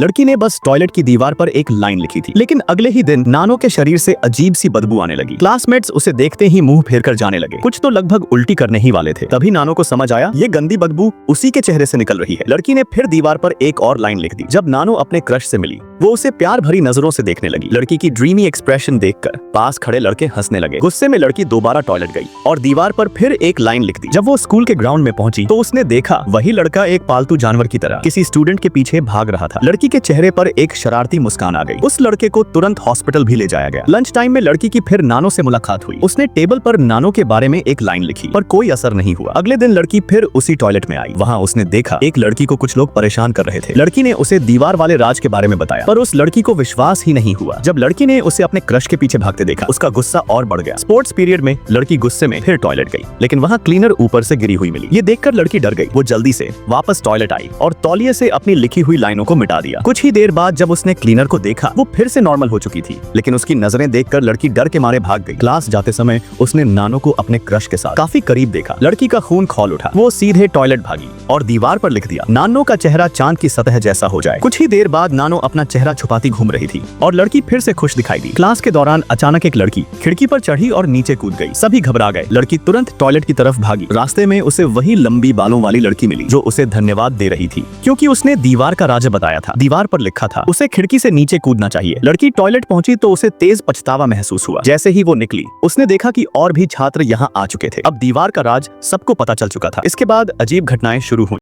लड़की ने बस टॉयलेट की दीवार पर एक लाइन लिखी थी, लेकिन अगले ही दिन नानो के शरीर से अजीब सी बदबू आने लगी। क्लासमेट्स उसे देखते ही मुंह फेर कर जाने लगे, कुछ तो लगभग उल्टी करने ही वाले थे। तभी नानो को समझ आया ये गंदी बदबू उसी के चेहरे से निकल रही है। लड़की ने फिर दीवार पर एक और लाइन लिख दी। जब नानो अपने क्रश से मिली, वो उसे प्यार भरी नजरों से देखने लगी। लड़की की ड्रीमी एक्सप्रेशन देखकर पास खड़े लड़के हंसने लगे। गुस्से में लड़की दोबारा टॉयलेट गई और दीवार पर फिर एक लाइन लिख दी। जब वो स्कूल के ग्राउंड में पहुंची तो उसने देखा वही लड़का एक पालतू जानवर की तरह किसी स्टूडेंट के पीछे भाग रहा था। लड़की के चेहरे पर एक शरारती मुस्कान आ गई। उस लड़के को तुरंत हॉस्पिटल भी ले जाया गया। लंच टाइम में लड़की की फिर नानो से मुलाकात हुई। उसने टेबल पर नानो के बारे में एक लाइन लिखी, पर कोई असर नहीं हुआ। अगले दिन लड़की फिर उसी टॉयलेट में आई। वहाँ उसने देखा एक लड़की को कुछ लोग परेशान कर रहे थे। लड़की ने उसे दीवार वाले राज के बारे में बताया, पर उस लड़की को विश्वास ही नहीं हुआ। जब लड़की ने उसे अपने क्रश के पीछे भागते देखा, उसका गुस्सा और बढ़ गया। स्पोर्ट्स पीरियड में लड़की गुस्से में फिर टॉयलेट गई, लेकिन वहाँ क्लीनर ऊपर से गिरी हुई मिली। ये देखकर लड़की डर गई। वो जल्दी से वापस टॉयलेट आई और तौलिए से अपनी लिखी हुई लाइनों को मिटा दिया। कुछ ही देर बाद जब उसने क्लीनर को देखा, वो फिर से नॉर्मल हो चुकी थी, लेकिन उसकी नजरें देखकर लड़की डर के मारे भाग गई। क्लास जाते समय उसने नानो को अपने क्रश के साथ काफी करीब देखा। लड़की का खून खौल उठा। वो सीधे टॉयलेट भागी और दीवार पर लिख दिया, नानो का चेहरा चांद की सतह जैसा हो जाए। कुछ ही देर बाद नानो अपना चेहरा छुपाती घूम रही थी और लड़की फिर से खुश दिखाई दी। क्लास के दौरान अचानक एक लड़की खिड़की पर चढ़ी और नीचे कूद गई। सभी घबरा गए। लड़की तुरंत टॉयलेट की तरफ भागी। रास्ते में उसे वही लंबी बालों वाली लड़की मिली जो उसे धन्यवाद दे रही थी, क्योंकि उसने दीवार का राज बताया था। दीवार पर लिखा था उसे खिड़की से नीचे कूदना चाहिए। लड़की टॉयलेट पहुंची तो उसे तेज पछतावा महसूस हुआ। जैसे ही वो निकली, उसने देखा कि और भी छात्र यहाँ आ चुके थे। अब दीवार का राज सबको पता चल चुका था। इसके बाद अजीब घटनाएं शुरू हुई।